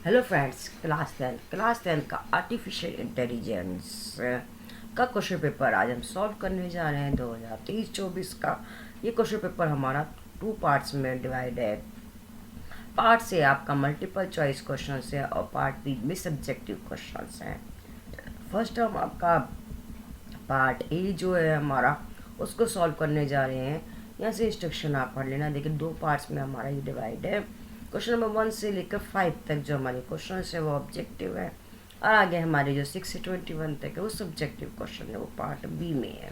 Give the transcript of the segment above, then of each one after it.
Hello friends, class tenth का artificial intelligence का question paper आज हम सॉल्व करने जा रहे हैं 2023-24 का। ये क्वेश्चन पेपर हमारा 2 पार्ट्स में डिवाइड है। पार्ट से आपका मल्टीपल चॉइस क्वेश्चन है और पार्ट बी में सब्जेक्टिव क्वेश्चन हैं। फर्स्ट हम आपका पार्ट ए जो है हमारा उसको सॉल्व करने जा रहे हैं। यहाँ से इंस्ट्रक्शन आप पढ़ लेना। देखिए 2 पार्ट्स में हमारा ये डिवाइड है। क्वेश्चन नंबर 1 से लेकर 5 तक जो हमारे क्वेश्चन है वो ऑब्जेक्टिव है, और आगे हमारे जो 6 से 21 तक है वो सब्जेक्टिव क्वेश्चन है, वो पार्ट बी में है।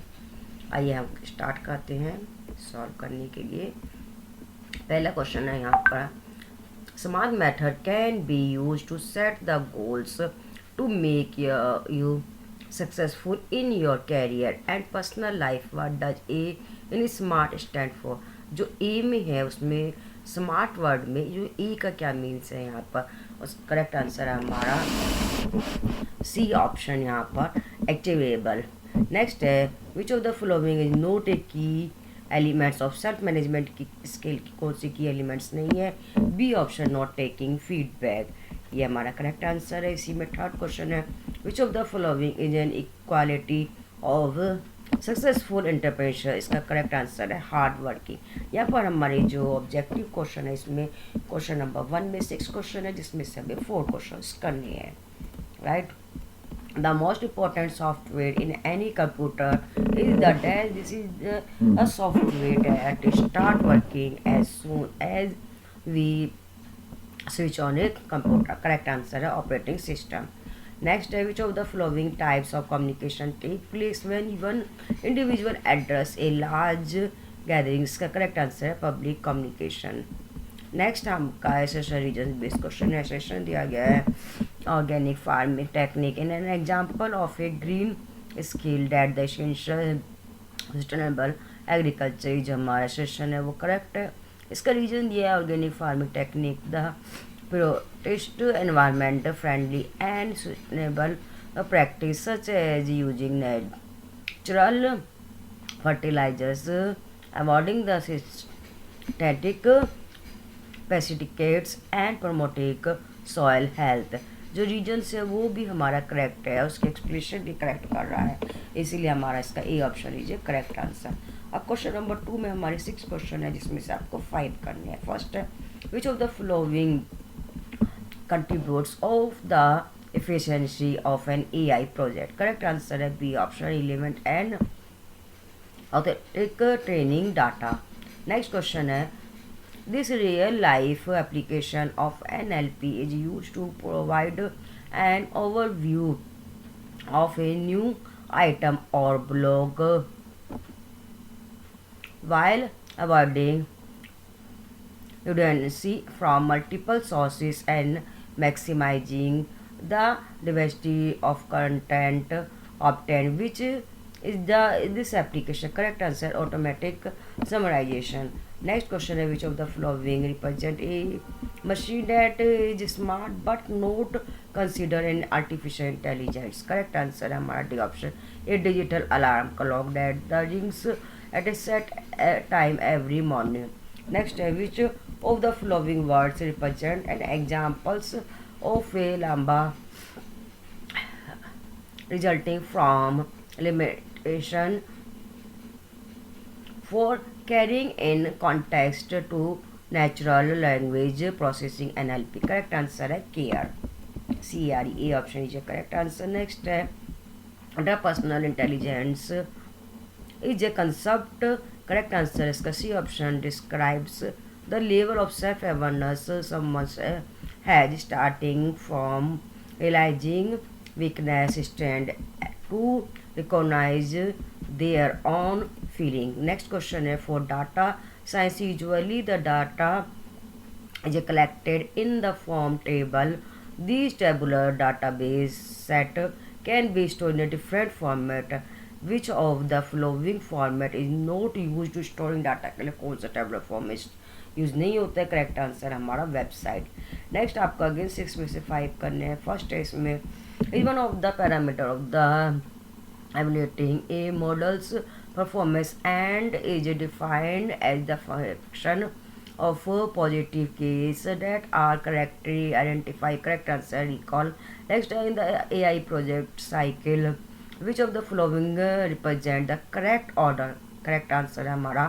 आइए हम स्टार्ट करते हैं सॉल्व करने के लिए। पहला क्वेश्चन है यहाँ पर, smart method can be used to set the goals to make you successful in your career and personal life. What does A in smart stand for? जो A में है उसमें स्मार्ट वर्ड में जो E का क्या मीन्स है यहाँ पर, उस करेक्ट आंसर है हमारा सी ऑप्शन यहाँ पर, एक्टिवेबल। नेक्स्ट है, which of the following is not a key elements of self management की स्किल की कौन सी की एलिमेंट्स नहीं है? B option, not taking feedback. ये हमारा करेक्ट आंसर है। इसी में थर्ड क्वेश्चन है, which of the following is an equality of successful entrepreneur. इसका करेक्ट आंसर है हार्ड वर्किंग। यहाँ पर हमारे जो ऑब्जेक्टिव क्वेश्चन है इसमें क्वेश्चन नंबर 1 में 6 क्वेश्चन है, जिसमें से हमें 4 क्वेश्चन करने हैं, right. The most important software in any computer is the dash. This is a software that start working as soon as we switch on a computer. Correct answer है operating system. Next, which of the following types of communication take place when one individual address a large gathering? इसका correct answer है public communication. Next हमका assertion reason based question है। Session दिया गया है organic farming technique in an example of A green skill that the essential sustainable agriculture. जो हमारा session है वो करेक्ट है। इसका रीजन दिया है organic farming technique the protest environment friendly and sustainable practice such as using natural fertilizers avoiding the synthetic pesticides and promoting soil health. जो reasons है वो भी हमारा करेक्ट है, उसके एक्सप्लेनेशन भी करेक्ट कर रहा है, इसीलिए हमारा इसका ए ऑप्शन लीजिए करेक्ट आंसर। अब क्वेश्चन नंबर 2 में हमारे 6 क्वेश्चन है, जिसमें से आपको 5 करने हैं। फर्स्ट है, which of the following contributes of the efficiency of an AI project? Correct answer है b option, element and authentic training data. Next question है, this real life application of NLP is used to provide an overview of a new item or blog while avoiding redundancy from multiple sources and maximizing the diversity of content obtained. Which is this application? Correct answer, automatic summarization. Next question है, which of the following represent a machine that is smart but not considered an artificial intelligence? Correct answer है हमारा D option, a digital alarm clock that rings at a set time every morning. Next है, which of the following words represent an examples of a lamba resulting from limitation for carrying in context to natural language processing NLP? Correct answer है care, CRE, a option is correct answer. Next है, the personal intelligence is a concept. Correct answer इसका c option, describes the level of self awareness someone has starting from realising weakness stand to recognise their own feeling. Next question है, for data science usually the data is collected in the form table. These tabular database set can be stored in a different format. Which of the following format is not used to storing data? के लिए कौन सा tabular format use नहीं होता है? Correct answer हमारा website. Next आपका again 6 में से 5 करने हैं। फर्स्ट है इसमें, is one of the parameter of the evaluating a model's performance and is defined as the function of a positive case that are correctly identify correct answer recall. Next, in the AI project cycle, which of the following represent the correct order? Correct answer है हमारा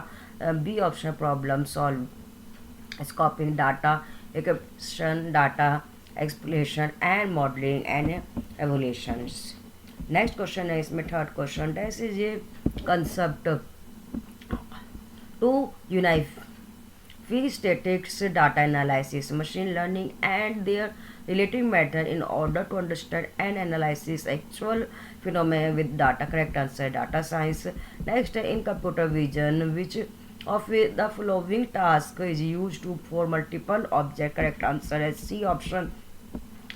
B option problem solve scoping data action data explanation and modelling and evolutions. Next question है इसमें third question. This is a concept to unite statistics, data analysis, machine learning, and their related method in order to understand and analyze actual phenomena with data. Correct answer data science. Next, in computer vision, which of the following task is used to for multiple object? Correct answer is C option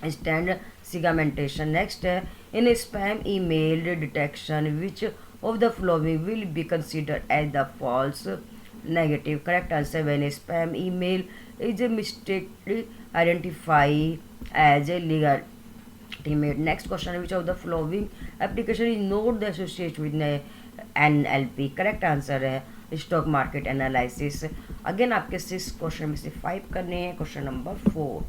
instant segmentation. Next, in spam email detection, which of the following will be considered as the false negative? Correct answer when a spam email is mistakenly identified as a legitimate. Next question, which of the following application is not associated with NLP? Correct answer है stock market analysis. Again आपके 6 question में से 5 करने हैं. Question number 4.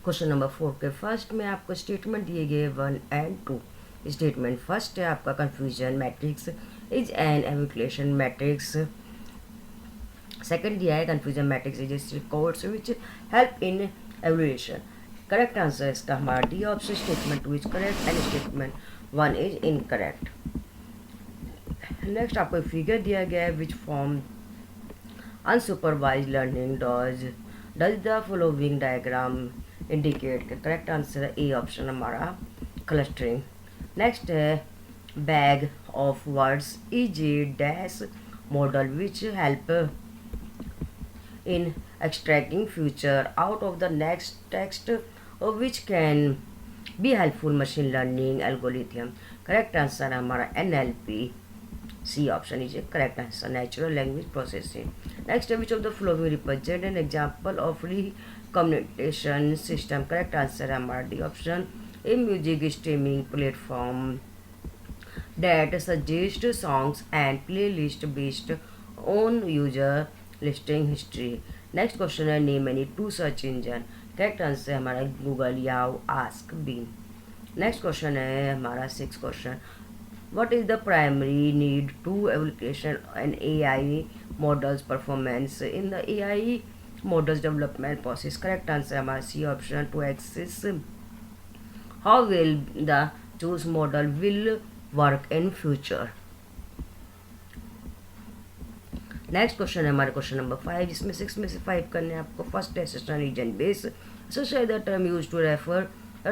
Question number 4 के first में आपको statement दिए गए 1 एंड 2. स्टेटमेंट फर्स्ट है आपका confusion matrix is an evolution matrix. Second दिया है confusion matrix is records which help in evolution. Correct answer इसका हमारा D option statement 2 is correct and statement 1 is incorrect. Next आपको figure दिया गया है which form unsupervised learning does the following diagram indicate. Correct answer है A option हमारा clustering. Next है bag of words is a dash model which help in extracting future out of the next text which can be helpful machine learning algorithm. Correct answer हमारा NLP. C option is a correct answer natural language processing. Next, which of the following represent an example of recommendation system? Correct answer हमारा D option a music streaming platform that suggests songs and playlist based on user listening history. Next question है name any 2 search engine. Correct answer है हमारा Google Yahoo Ask Bing. Next question है हमारा 6 question. What is the primary need to evaluation an AI models performance in the AI models development process? Correct answer हमारा C option to assess how will the choose model will work in future. Next question है हमारे question number 5 जिसमें 6 में से 5 करने हैं आपको. First है system reason base. So the term use to refer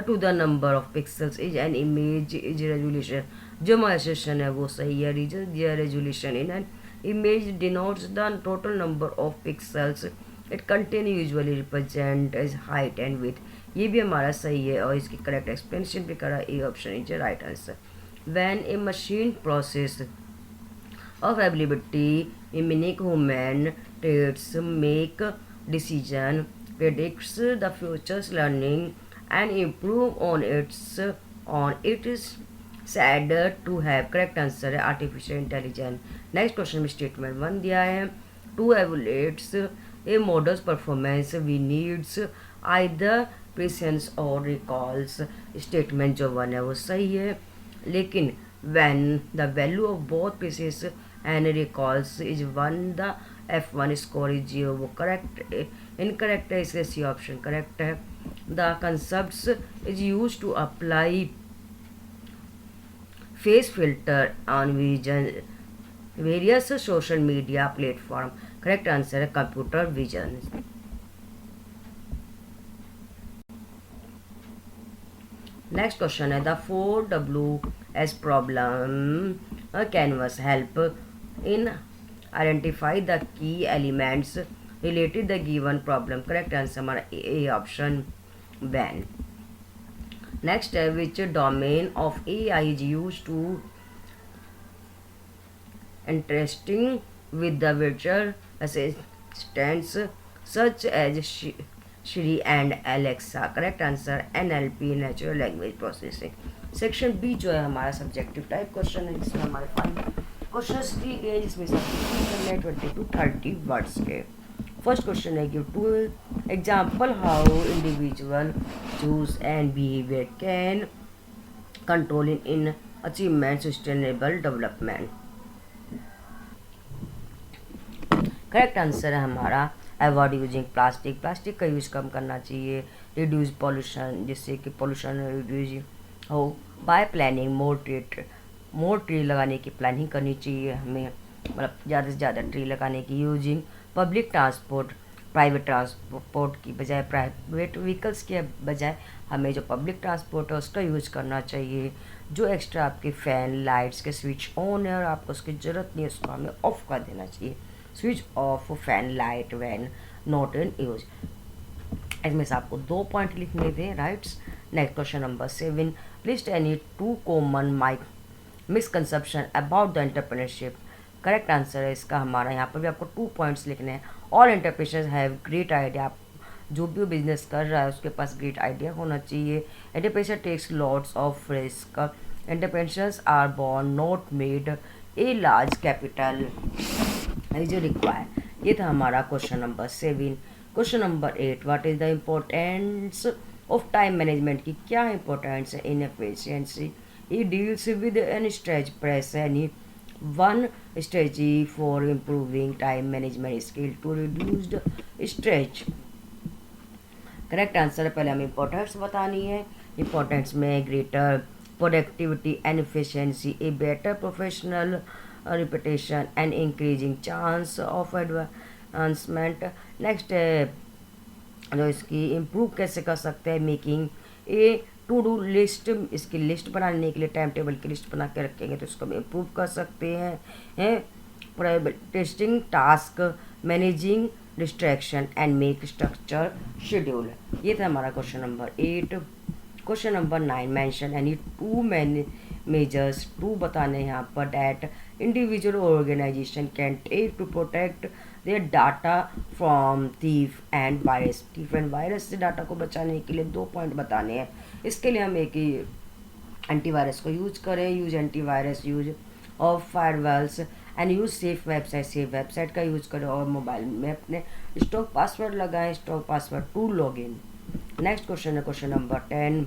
to the number of pixels is an image is resolution. जो हमारा सेशन है वो सही है. रीजन दिया resolution in an image denotes the total number of pixels it contain usually represent as height and width. ये भी हमारा सही है और इसकी करेक्ट एक्सप्लेनेशन भी करा. ए option is right answer. When A machine process of ability mimic human traits, make decision, predicts the future's learning and improve on it is said to have. Correct answer है artificial intelligence. Next question में statement 1 दिया है to evaluate a model's performance we needs either presence or recalls. statement जो 1 है वो सही है लेकिन when the value of both presence and recalls is 1 the F1 score is 0. वो करेक्ट इनकरेक्ट है इसलिए सी ऑप्शन करेक्ट है. The concepts is use to apply face filter on vision various social media platform. Correct answer है computer vision. Next question है the 4WS problem canvas help in identify the key elements related the given problem. Correct answer हमारा A option when. Next है which domain of AI is used to interesting with the virtual assistants such as Siri and Alexa. Correct answer NLP natural language processing. Section B जो है हमारा subjective type question है जिसमें हमारे 5 question दिए गए जिसमें से करना है 20 to 30 वर्ड्स के। फर्स्ट क्वेश्चन है, give two example how individual choose and behaviour can control in achievement sustainable development. Correct answer है हमारा अवॉइड यूजिंग प्लास्टिक, प्लास्टिक का यूज़ कम करना चाहिए। रिड्यूस पॉल्यूशन, जिससे कि पॉल्यूशन रिड्यूस हो। बाय प्लानिंग मोर ट्री लगाने की प्लानिंग करनी चाहिए हमें, मतलब ज़्यादा से ज़्यादा ट्री लगाने की। Using public transport, private transport की बजाय, प्राइवेट व्हीकल्स के बजाय हमें जो पब्लिक ट्रांसपोर्ट है उसका यूज़ करना चाहिए। जो एक्स्ट्रा आपके फ़ैन लाइट्स के स्विच ऑन है और आपको उसकी ज़रूरत नहीं है उसको हमें ऑफ़ कर देना चाहिए। Switch off fan light when not in use. इसमें से आपको 2 पॉइंट लिखने थे, rights. Next question number 7, list any 2 common misconception about the entrepreneurship. Correct answer है इसका हमारा, यहाँ पर भी आपको 2 पॉइंट्स लिखने हैं। All entrepreneurs have great idea, आप जो भी बिजनेस कर रहा है उसके पास ग्रेट आइडिया होना चाहिए। Entrepreneur takes lots of risk, entrepreneurs are born not made, a large capital is required. ये था हमारा question number 7। Question number 8, what is the importance of time management की क्या इंपॉर्टेंस है इन एफिशिएंसी। ये deals with an stretch press any one strategy for improving time management skill to reduce the stretch. Correct answer है, पहले हमें importance बतानी है। Importance में greater productivity and efficiency, a better professional reputation and increasing chance of advancement। Next जो इसकी improve कैसे कर सकते हैं, making a to do list, इसकी लिस्ट बनाने के लिए टाइम टेबल की लिस्ट बना के रखेंगे तो इसको हम इम्प्रूव कर सकते हैं। Testing task, managing distraction and make structure schedule. ये था हमारा question number 8। Question number 9, mention any 2 measures, 2 बताने हैं यहाँ पर that individual organisation can take to protect their data from thief and virus. Thief and virus से data को बचाने के लिए 2 पॉइंट बताने हैं। इसके लिए हम एक ही एंटीवायरस को यूज करें, use antivirus, use of firewalls and use safe website का यूज करें और मोबाइल में अपने स्ट्रॉन्ग पासवर्ड लगाएं, strong password to log in. Next question है question number 10,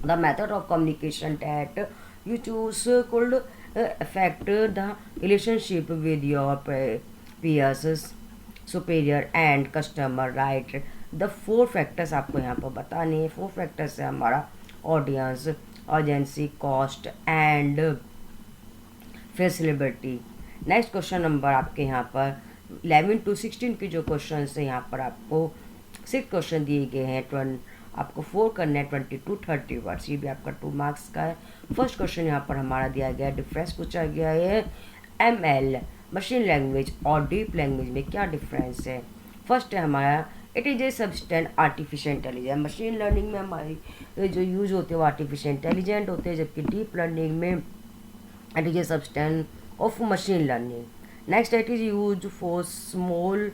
the method of communication that you choose could affect the relationship with your peers, superior and customer, right। the 4 factors आपको यहाँ पर बताने हैं। 4 factors है हमारा audience, urgency, cost and facility. Next question number आपके यहाँ पर 11 to 16 की जो क्वेश्चन है यहाँ पर आपको 6 क्वेश्चन दिए गए हैं। आपको 4 करना है 20 to 30 वर्ड्स। ये भी आपका 2 मार्क्स का है। फर्स्ट क्वेश्चन यहाँ पर हमारा दिया गया है, डिफरेंस पूछा गया है ML मशीन लैंग्वेज और डीप लैंग्वेज में क्या डिफरेंस है। फर्स्ट है हमारा, it is a subset artificial intelligence. Machine learning में हमारी जो यूज होते हैं वो आर्टिफिशियल इंटेलिजेंट होते हैं, जबकि डीप लर्निंग में it is a subset of machine learning. Next, it is use for small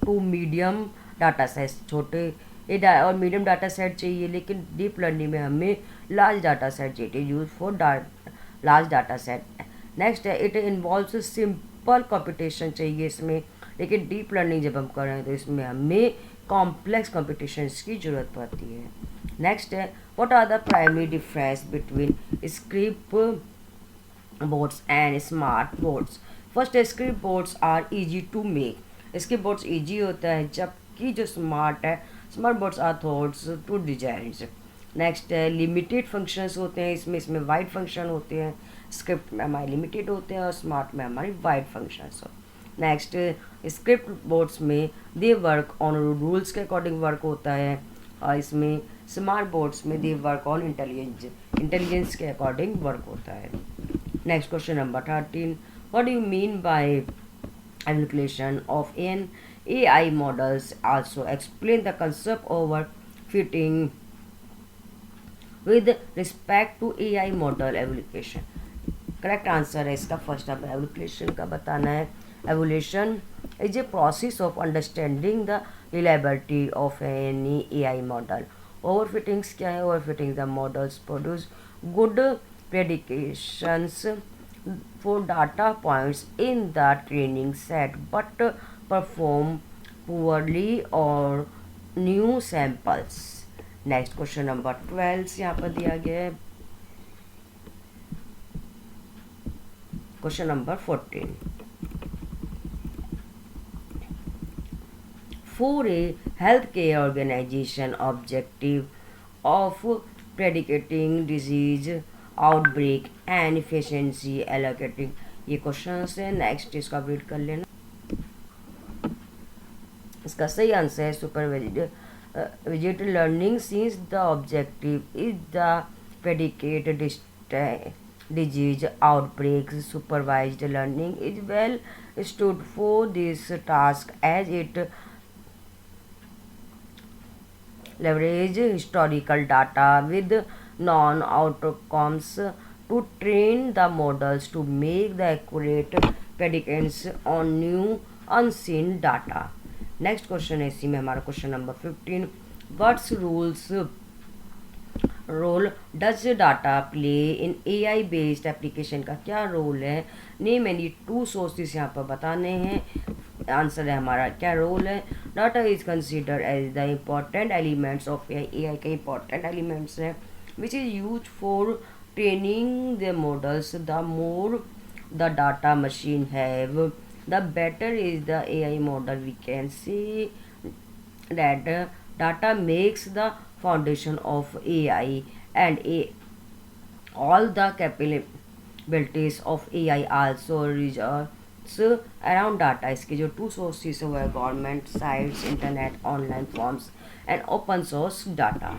to medium data size, छोटे और मीडियम डाटा सेट चाहिए, लेकिन डीप लर्निंग में हमें लार्ज डाटा सेट चाहिए, use for large data set. Next है, it involves simple computation चाहिए इसमें, लेकिन डीप लर्निंग जब हम कर रहे हैं तो इसमें हमें कॉम्प्लेक्स कंप्यूटेशंस की ज़रूरत पड़ती है। नेक्स्ट है, what are the primary difference between script boards and smart boards. First है, script boards are easy to make, script boards easy होता है, जबकि जो smart boards are thoughts to design. Next है, लिमिटेड फंक्शंस होते हैं इसमें वाइड फंक्शन होते हैं। स्क्रिप्ट में हमारे लिमिटेड होते हैं और स्मार्ट में हमारी वाइड फंक्शंस हो। नेक्स्ट, स्क्रिप्ट बोर्ड्स में दे वर्क ऑन रूल्स के अकॉर्डिंग वर्क होता है, और इसमें स्मार्ट बोर्ड्स में दे वर्क ऑन इंटेलिजेंस के अकॉर्डिंग वर्क होता है। Next question number 13, what do you mean by application of an AI models, also explain the concept overfitting with respect to AI model evaluation। Correct answer है इसका first अब evaluation का बताना है। Evaluation is a process of understanding the reliability of any AI model. Overfittings क्या है? Overfitting the models produce good predictions for data points in the training set but perform poorly or new samples. Next question number 12 यहाँ पर दिया गया है. Question number 14. For a healthcare organization objective of predicating disease outbreak and efficiency allocating, ये question है. Next इसका read कर लेना. इसका सही आंसर है supervised learning, since the objective is the predicate disease outbreaks. Supervised learning is well stood for this task as it leverage historical data with known outcomes to train the models to make the accurate predictions on new unseen data. Next question है इसी में हमारा question number 15. What's role does data play in AI based application. का क्या role है. Name any 2 sources यहाँ पर बताने हैं. आंसर है हमारा क्या रोल है. Data is consider as the important elements of AI के इम्पॉर्टेंट एलिमेंट्स हैं which is use for training the models. The more the data machine have, the better is the AI model. We can see that data makes the foundation of AI and all the capabilities of AI also results around data. इसके जो 2 sources हुए government sites, internet, online forms and open source data.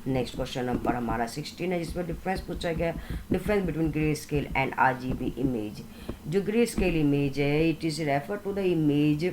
Next question number हमारा 16 है जिसमें difference पूछा गया. Difference between grey scale and RGB image. जो grey scale image है it is refer to the image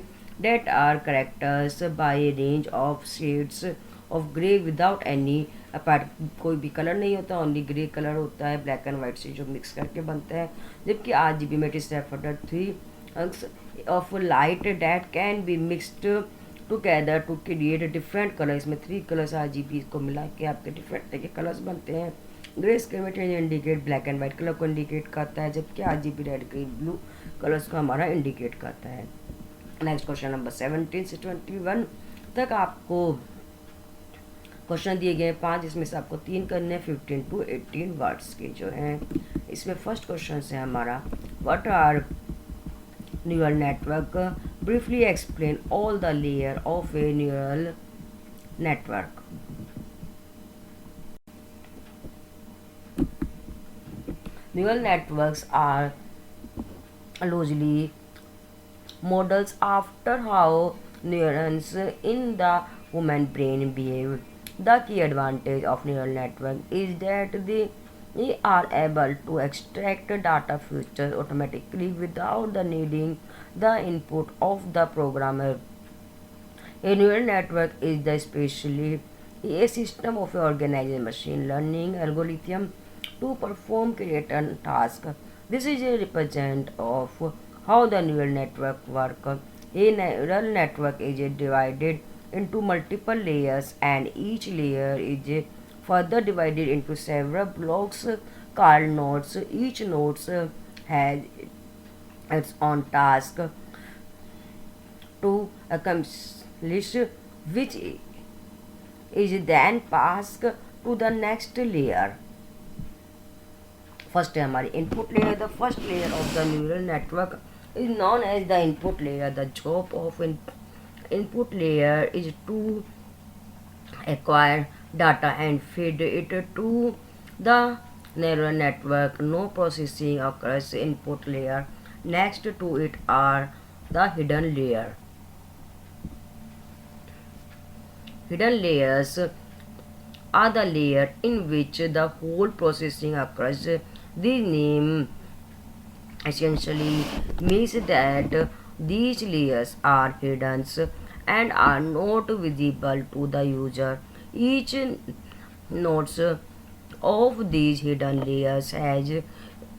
that are characters by a range of shades of grey without any apart. कोई भी colour नहीं होता, only grey colour होता है. Black and white से जो मिक्स करके बनते हैं. जबकि RGB में it is refer to 3 of light that can be mixed together to create different colour. इसमें 3 कलर्स RGB को मिला के आपके डिफरेंट तरह के कलर्स बनते हैं. ग्रे स्केल में indicate black and white colour को इंडिकेट करता है जबकि RGB red green blue colours को हमारा इंडिकेट करता है. नेक्स्ट क्वेश्चन नंबर 17 से 21 तक आपको क्वेश्चन दिए गए 5 जिसमें से आपको 3 करने हैं 15 to 18 वर्ड्स के जो हैं. इसमें फर्स्ट क्वेश्चन है हमारा what are neural network. Briefly explain all the layer of a neural network. Neural networks are loosely models after how neurons in the human brain behave. The key advantage of neural network is that they are able to extract data features automatically without the needing the input of the programmer. A neural network is the especially a system of organized machine learning algorithm to perform certain task. This is a represent of how the neural network work. A neural network is divided into multiple layers and each layer is further divided into several blocks called nodes. Each node has its own task to accomplish, which is then passed to the next layer. First है हमारी input layer. The first layer of the neural network is known as the input layer. The job of input layer is to acquire data and feed it to the neural network. No processing occurs input layer. Next to it are the hidden layer. Hidden layers are the layer in which the whole processing occurs. This name essentially means that these layers are hidden and are not visible to the user. Each node of these hidden layers has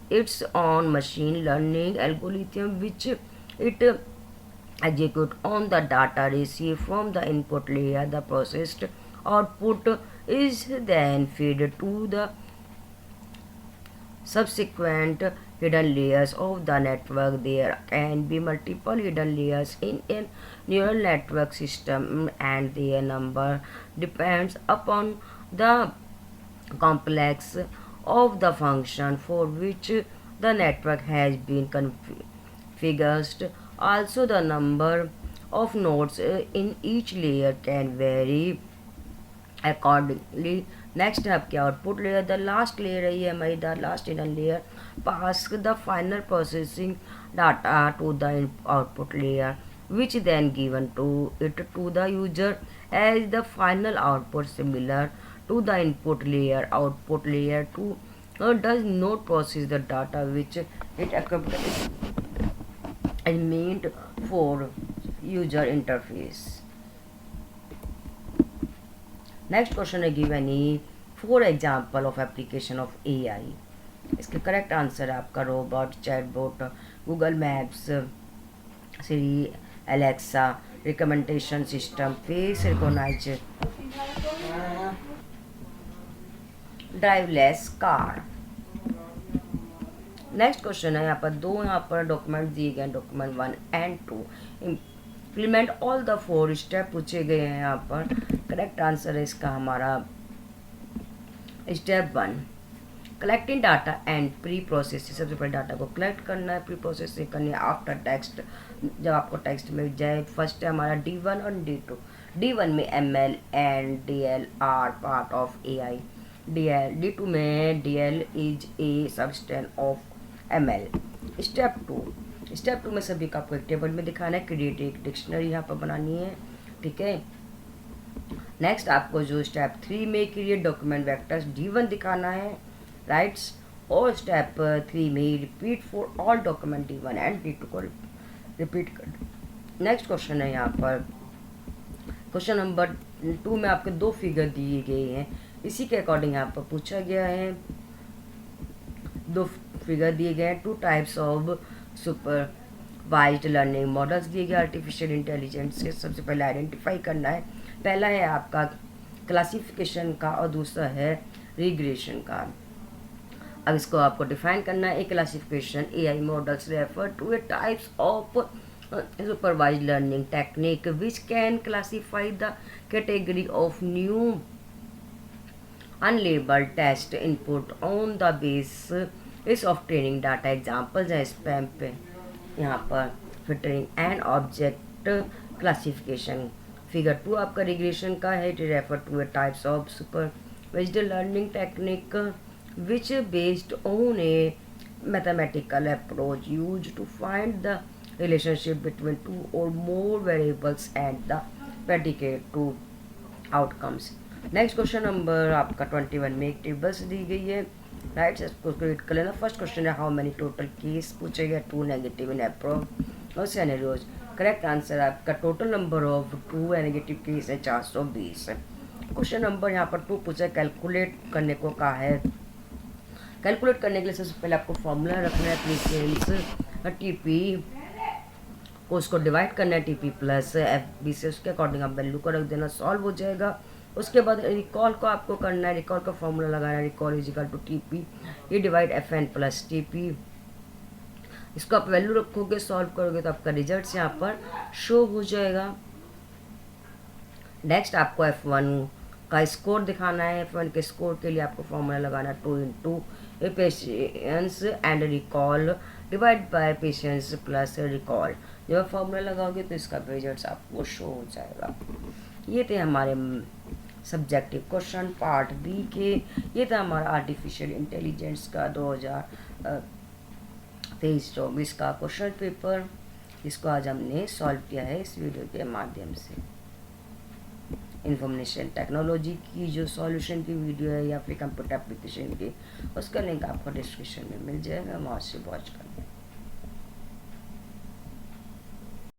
its own machine learning algorithm which it execute on the data received from the input layer. The processed output is then fed to the subsequent hidden layers of the network. There can be multiple hidden layers in a neural network system, and their number depends upon the complex of the function for which the network has been configured. Also, the number of nodes in each layer can vary accordingly. Next है आपकी output layer. The last layer है ये हमारी the last hidden layer pass the final processing data to the output layer which then given to it to the user as the final output. Similar to the input layer, output layer too does not process the data which it is meant for user interface. Next question है give any 4 example of application of AI. इसके correct answer है आपका robot, chatbot, Google Maps, Siri, Alexa, recommendation system, face recognize, driverless car. Next question है यहाँ पर document दिए गए, document 1 and 2. Implement all the 4 step पूछे गए हैं यहाँ पर. करेक्ट आंसर है इसका हमारा step 1 collecting data and pre processing. सबसे पहले डाटा को कलेक्ट करना है, प्री प्रोसेसिंग करनी है आफ्टर टेक्स्ट. जब आपको टेक्स्ट मिल जाए, फर्स्ट है हमारा D1 और D2. D1 में ML and DL are part of AI. D2 में DL is a substance of ML. Step 2 में सभी का आपको एक टेबल में दिखाना है, क्रिएट एक डिक्शनरी यहाँ पर बनानी है. ठीक है. नेक्स्ट आपको जो स्टेप 3 में क्रिएट डॉक्यूमेंट वेक्टर्स D1 दिखाना है, राइट्स. और स्टेप 3 में repeat for all document D1 and D2 को रिपीट कर. नेक्स्ट क्वेश्चन है यहाँ पर क्वेश्चन नंबर 2 में आपके 2 फिगर दिए गए हैं. इसी के अकॉर्डिंग यहाँ पर पूछा गया है, 2 फिगर दिए गए हैं. 2 types of supervised learning models दिए गए आर्टिफिशियल इंटेलिजेंस के. सबसे पहले आइडेंटिफाई करना है. पहला है आपका क्लासिफिकेशन का और दूसरा है रिग्रेशन का. अब इसको आपको डिफाइन करना है. A classification AI models refer to a types of supervised learning technique which can classify the category of new unlabelled test input on the basis of training data. Examples हैं spam पे यहाँ पर filtering and object classification. Figure 2 आपका regression का है. It refer to a types of supervised learning technique which based on a mathematical approach used to find the relationship between 2 or more variables and the predicate to outcomes. Next question number आपका 21 में एक tables दी गई है, right. इसको create कर लेना. First question है how many total case पूछे गए, 2 नेगेटिव इन अप्रोच और सिनेरियोज. करेक्ट आंसर आपका total number of 2 negative case है 420. क्वेश्चन नंबर यहाँ पर 2 पूछा है, कैलकुलेट करने को कहा है. कैलकुलेट करने के लिए सबसे पहले आपको फॉर्मूला रखना है प्रीसेंस TP को उसको डिवाइड करना है TP प्लस FB से. उसके अकॉर्डिंग आप वैल्यू को रख देना, सॉल्व हो जाएगा. उसके बाद रिकॉल को आपको करना है, रिकॉल का फॉर्मूला लगाना है, recall is equal to TP ये डिवाइड FN प्लस TP. इसको आप वैल्यू रखोगे, सॉल्व करोगे तो आपका रिजल्ट यहाँ पर शो हो जाएगा. नेक्स्ट आपको F1 का स्कोर दिखाना है. F1 के स्कोर के लिए आपको फॉर्मूला लगाना है 2 into patience and recall divide by patience plus recall. जब आप फॉर्मूला लगाओगे तो इसका रिजल्ट आपको शो हो जाएगा. ये थे हमारे सब्जेक्टिव क्वेश्चन पार्ट B के. ये था हमारा आर्टिफिशियल इंटेलिजेंस का 2023-24 का क्वेश्चन पेपर, जिसको आज हमने सॉल्व किया है इस वीडियो के माध्यम से. इंफॉर्मेशन टेक्नोलॉजी की जो सॉल्यूशन की वीडियो है या फिर कंप्यूटर एप्लीकेशन की, उसका लिंक आपको डिस्क्रिप्शन में मिल जाएगा, वहाँ से वॉच करना.